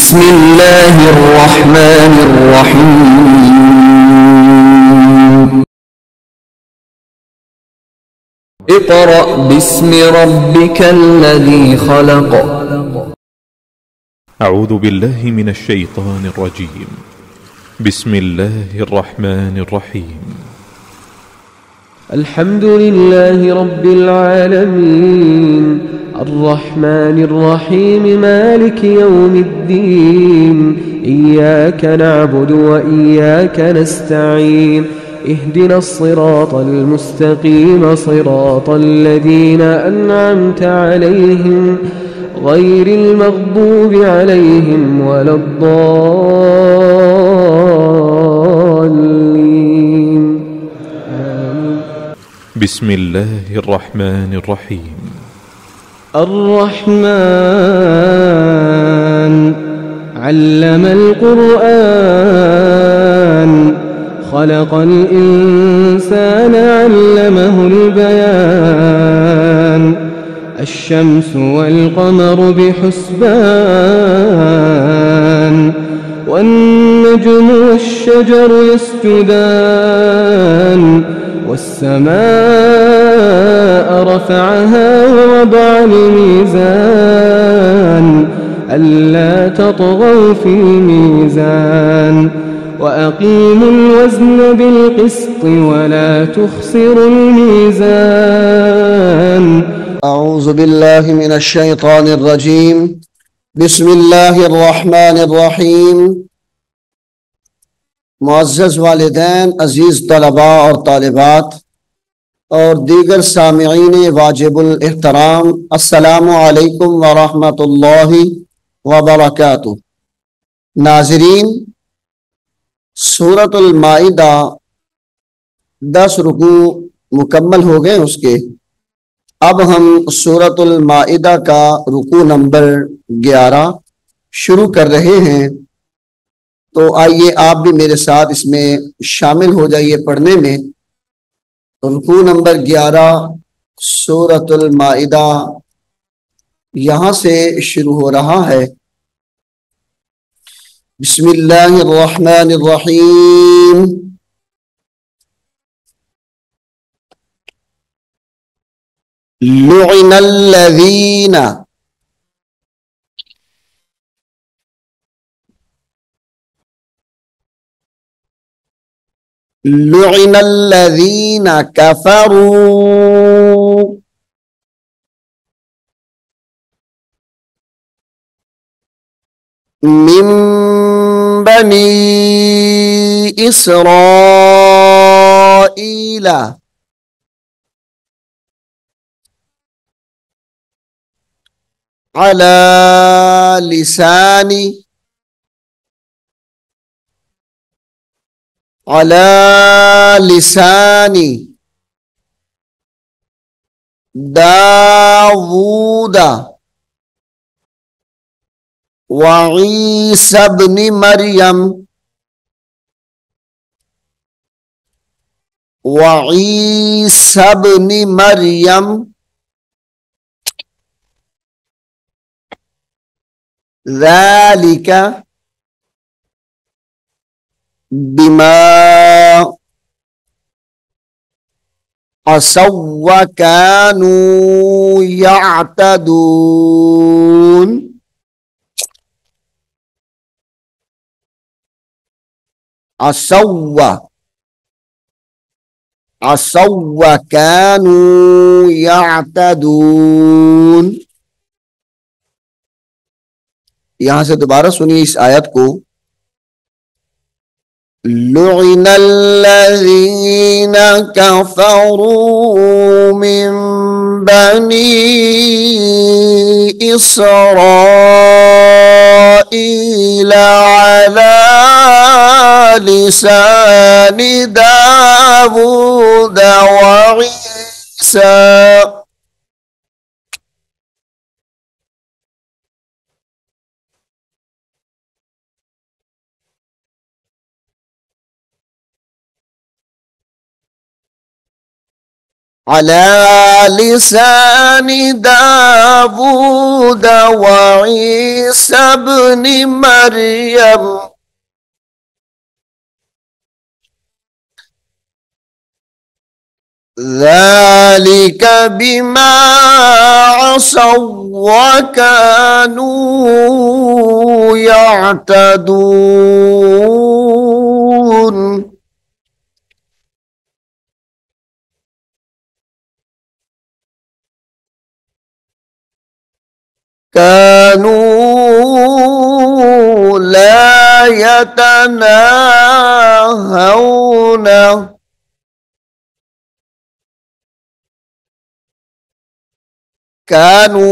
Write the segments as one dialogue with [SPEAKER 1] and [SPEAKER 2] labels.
[SPEAKER 1] بسم الله الرحمن الرحيم. اقرأ باسم ربك الذي خلق.
[SPEAKER 2] أعوذ بالله من الشيطان الرجيم. بسم الله الرحمن الرحيم.
[SPEAKER 3] الحمد لله رب العالمين الرحمن الرحيم مالك يوم الدين. إياك نعبد وإياك نستعين. اهدنا الصراط المستقيم صراط الذين أنعمت عليهم غير المغضوب عليهم ولا الضالين.
[SPEAKER 2] بسم الله الرحمن الرحيم.
[SPEAKER 3] الرحمن علم القرآن خلق الإنسان علمه البيان. الشمس والقمر بحسبان والنجم والشجر يسجدان. والسماء رفعها ووضع الميزان ألا تطغوا في الميزان وأقيموا الوزن بالقسط ولا تخسروا الميزان.
[SPEAKER 4] أعوذ بالله من الشيطان الرجيم. بسم الله الرحمن الرحيم. मुअज़्ज़ज़ वालिदैन, अजीज़ तलबा और तालिबात और दीगर सामिईन वाजिबुल एहतराम, अस्सलामु अलैकुम व रहमतुल्लाहि व बरकातुहू। नाज़रीन, सूरतुल माइदा 10 रुकू मुकम्मल हो गए उसके। अब हम सूरतुल माइदा का रुकू नंबर 11 शुरू कर रहे हैं। तो आइए आप भी मेरे साथ इसमें शामिल हो जाइए पढ़ने में। रुकू नंबर 11 सूरतुल माइदा यहां से शुरू हो रहा है। बिस्मिल्लाहिर रहमानिर रहीम। लुइनल्लज़ीना लुइनल्लज़ीना कफ़रू मिन बनी इसराईल अला लिसानी दाऊदा व ईसा इब्न मरियम ज़ालिका बिमा असौ व कानू यअतदून। असौ व कानू यअतदून। यहां से दोबारा सुनिए इस आयत को। लुइनल्लज़ीन कफ़रू मिन बनी इसराईल अला लिसानि दाऊद व ईसा अला लिसानी दावूद व ईसा इब्न मरियम ज़ालिक बिमा असव व कानू यअतदून। कानू ला यतनाहौन कानू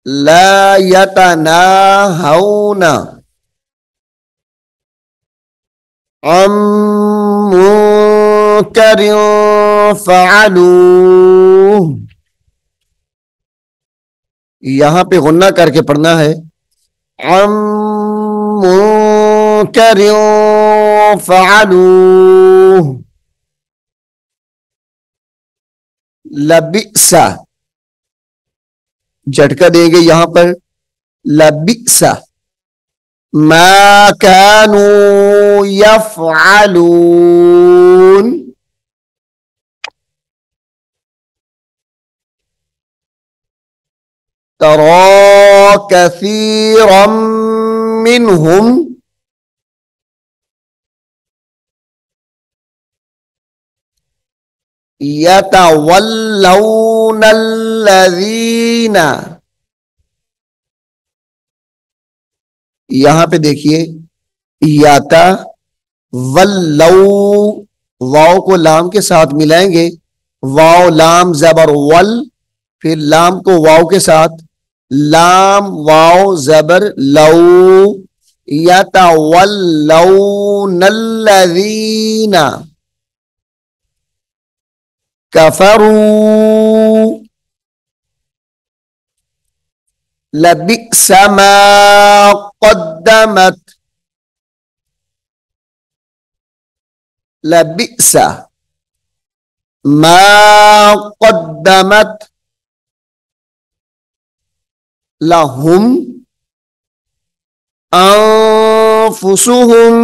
[SPEAKER 4] ला यतनाहौन अम मुनकरिन फ़अलूह। यहां पे गुन्ना करके पढ़ना है। अम मुनकरिन फ़अलूह। लबिसा झटका देंगे यहां पर। लबिसा मा कानू यफ़अलून। तरा कसीरम मिनहुम यतवल्लौनल्लज़ीना। यहां पे देखिए याता वल्लौ, वाव को लाम के साथ मिलाएंगे। वाव लाम जबर वल, फिर लाम को वाव के साथ, लाम वाव जबर लौ। यतवल्लौनल्लज़ीना कफरू। लबिसा मा क़द्दमत। लबिसा मा क़द्दमत लहुम अनफुसुहुम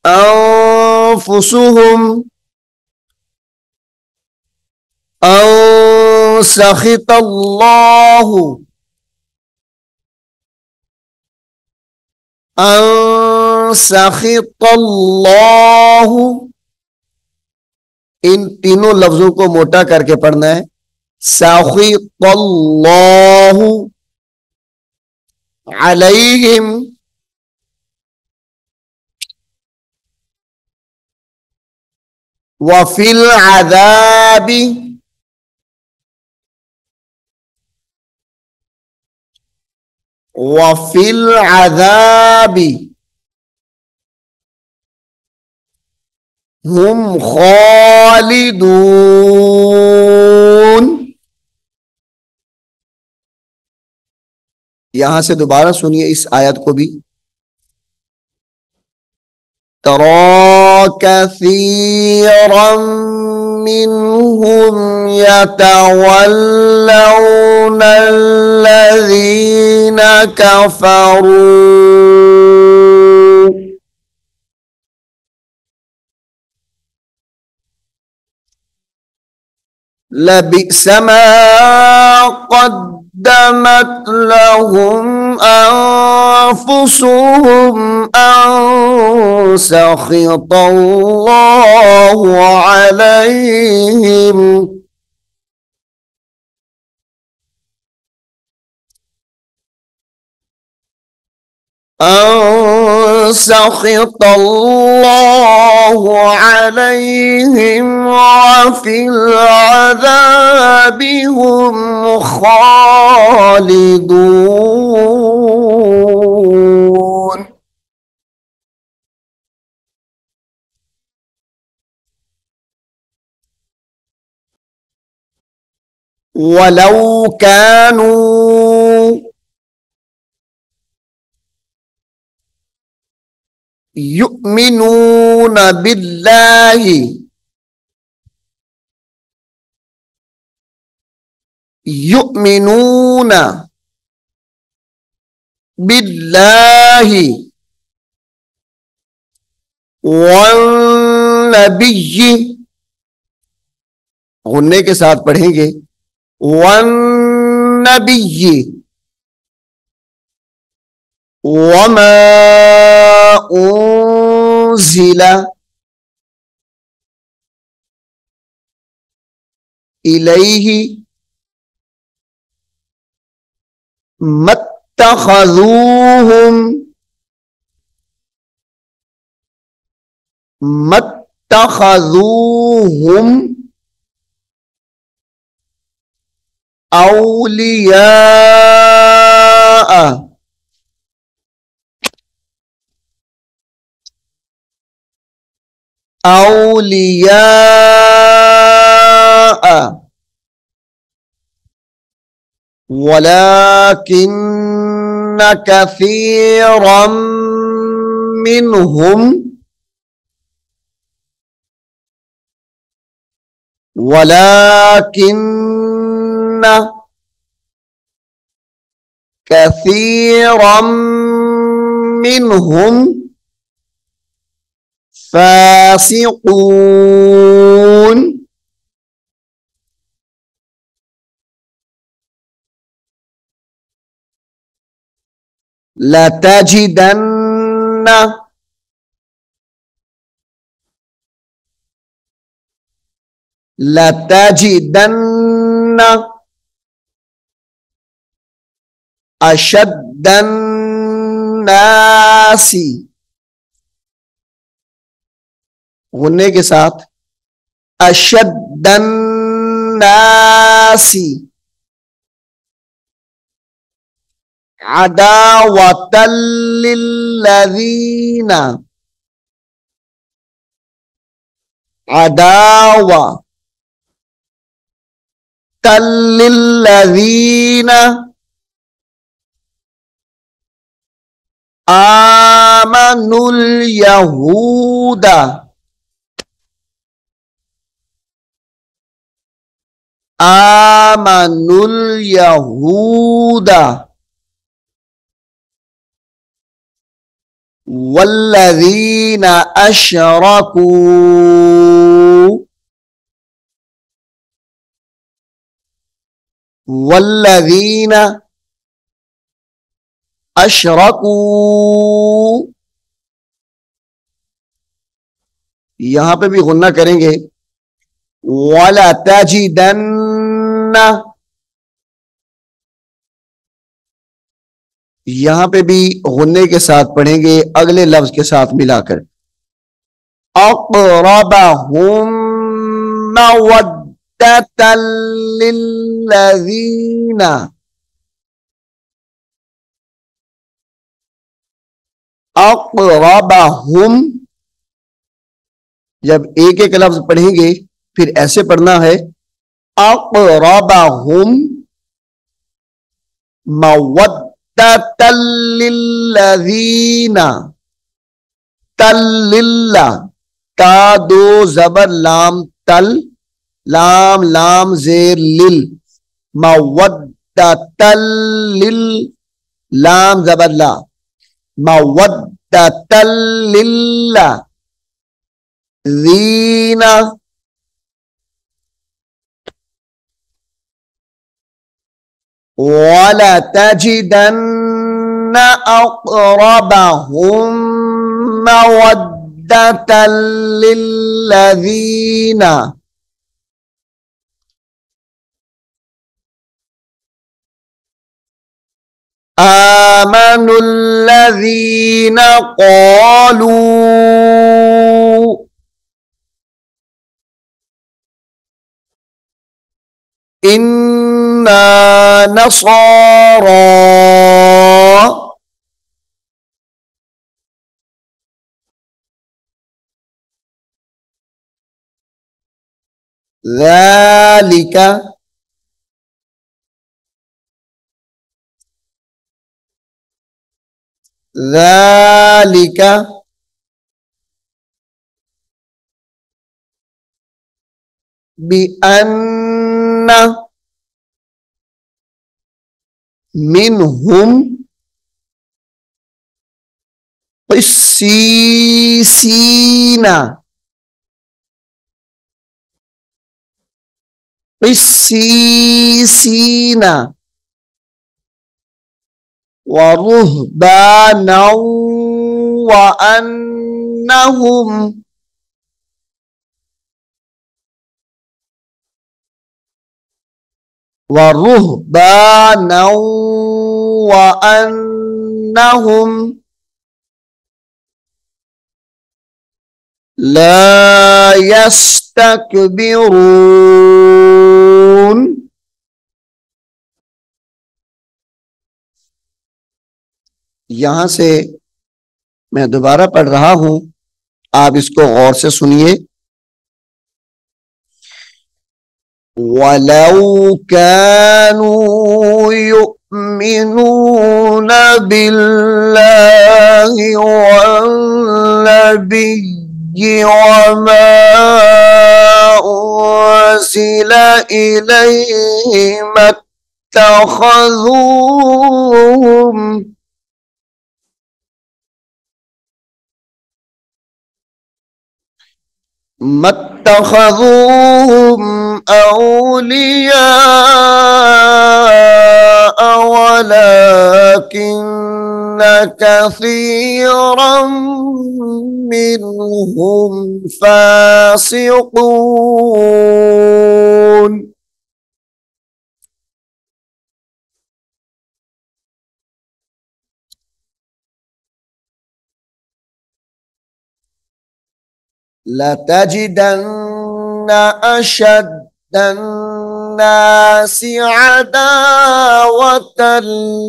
[SPEAKER 4] अनफुसुहुम अन सखितल्लाहु अन सखितल्लाहु। इन तीनों लफ्जों को मोटा करके पढ़ना है। सखितल्लाहु अलैहिम व फिल अज़ाबी व फिल अज़ाबी हुम खालिदून। यहां से दोबारा सुनिए इस आयत को भी। तरा कसीरम मिनहुम यतवल्लौनल्लज़ीना कफरू लबिसा मा क़द्दमत लहुम अनफुसुहुम अन सखितल्लाहु अलैहिम अन सखितल्लाहु अलैहिम व फिल अज़ाबि हुम खालिदून। वलौ कानू युमिनून बिल्लाहि, युमिनून बिल्लाहि वन नबिय्यि, गुन्ने के साथ पढ़ेंगे, वन नबिय्यि वमा उन्ज़िला इलैहि मत्तखज़ूहुम मत्तखज़ूहुम औलिया औलिया वलाकिन्न कसीरम मिनहुम वलाकिन्न कसीरम मिनहुम फासिकून। लतजिदन्न लतजिदन्न अशद्दन्नासी, गुन्ने के साथ, अशद्दन्नासी अदावतल लिल्लज़ीना, अदावा तल्लिल्लज़ीना आमनुल यहूदा, आमनुल यहूदा वल्लज़ीना अशरकू वल्लज़ीना अशरकू। यहां पे भी गुन्ना करेंगे, वला तजिदन्ना, यहां पे भी गुन्ने के साथ पढ़ेंगे अगले लफ्ज के साथ मिलाकर, अक़रबहुम मवद्दतन लिल्लज़ीना, अक़रबहुम, जब एक एक लफ्ज पढ़ेंगे फिर ऐसे पढ़ना है, अक़रबहुम मवद्दतन लिल्लज़ीना, तल्लिल्ला, ता दो जबर लाम तल, लाम लाम जेर लिल, मवद्दतन लिल, लाम जबर ला, मवद्दतन लिल्ला ज़ीना, वला तजिदन्न अक़रबहुम मवद्दतन लिल्लज़ीना आमनुल्लज़ीना क़ालू इन्ना नसारा, ज़ालिका, ज़ालिका बिअन्ना मिनहुम क़िस्सीसीना क़िस्सीसीना व रुहबाना व अन्नहुम वरुहबाना व अन्नहुम ला यस्तकबिरून। यहां से मैं दोबारा पढ़ रहा हूं, आप इसको गौर से सुनिए। वलौ कानू युमिनून बिल्लाहि वन्नबिय्यि वमा उन्ज़िला इलैहि मत्तखज़ूहुम औलियाअ वलाकिन्न कसीरम मिनहुम फासिकून। लतजिदन्न अशद्दन्नासि अदावतन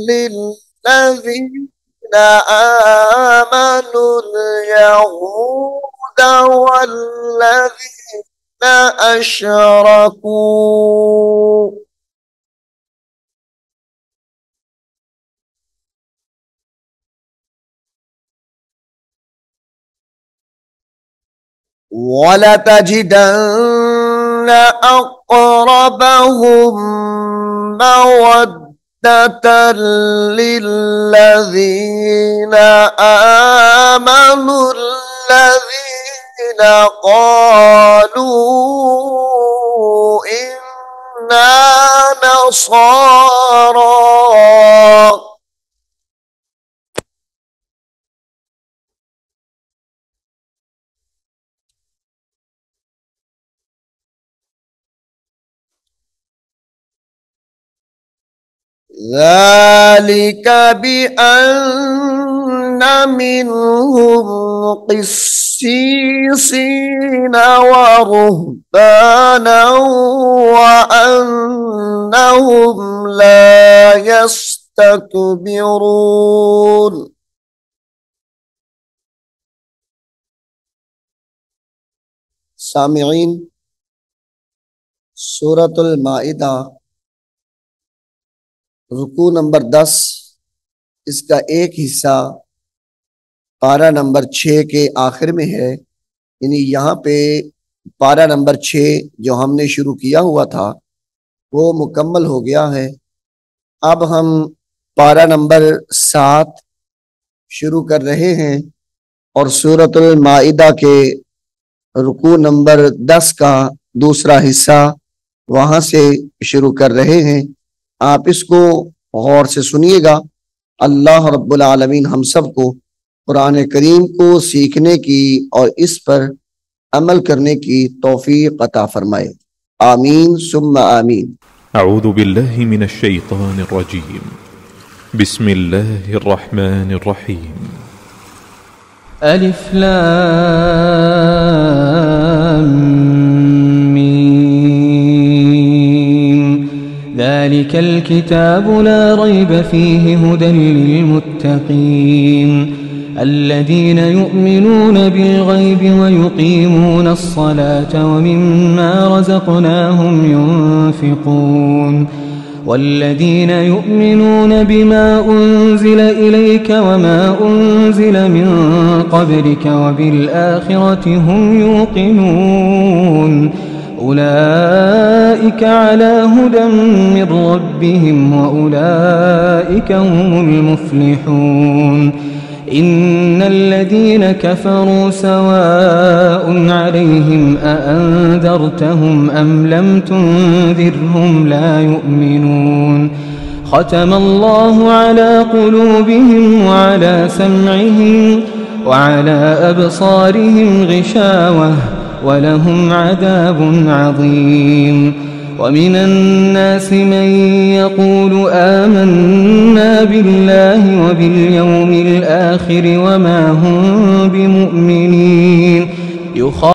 [SPEAKER 4] लिल्लज़ीना आमनुल यहूद वल्लज़ीना अशरकू वलतजिदन्न अक़रबहुम मवद्दतन लिल्लज़ीना आमनुल लज़ीना क़ालू इन्ना नसारा ذلك بأن منهم قسيسين ورهبانا وأنهم لا يستكبرون। सामिईन, सूरतुल माइदा रुकू नंबर 10, इसका एक हिस्सा पारा नंबर 6 के आखिर में है। यानी यहाँ पे पारा नंबर 6 जो हमने शुरू किया हुआ था वो मुकम्मल हो गया है। अब हम पारा नंबर 7 शुरू कर रहे हैं और सूरतुल माइदा के रुकू नंबर 10 का दूसरा हिस्सा वहां से शुरू कर रहे हैं। आप इसको गौर से सुनिएगा। अल्लाह रब्बुल आलमीन हम सबको कुरान करीम को सीखने की और इस पर अमल करने की तौफीक अता फरमाए। आमीन सुम्मा आमीन।
[SPEAKER 2] अऊज़ु बिल्लाहि मिनश शैतानिर रजीम। बिस्मिल्लाहिर रहमानिर रहीम।
[SPEAKER 3] अलिफ लाम ذلك الكتاب لا ريب فيه هدى للمتقين الذين يؤمنون بالغيب ويقيمون الصلاة ومما رزقناهم ينفقون والذين يؤمنون بما أنزل إليك وما أنزل من قبلك وبالآخرة هم يوقنون أولئك على هدى من ربهم وأولئك هم المفلحون إن الذين كفروا سواء عليهم أأنذرتهم أم لم تنذرهم لا يؤمنون ختم الله على قلوبهم وعلى سمعهم وعلى أبصارهم غشاوة ولهم عذاب عظيم ومن الناس من يقول آمنا بالله وباليوم الآخر وما هم بمؤمنين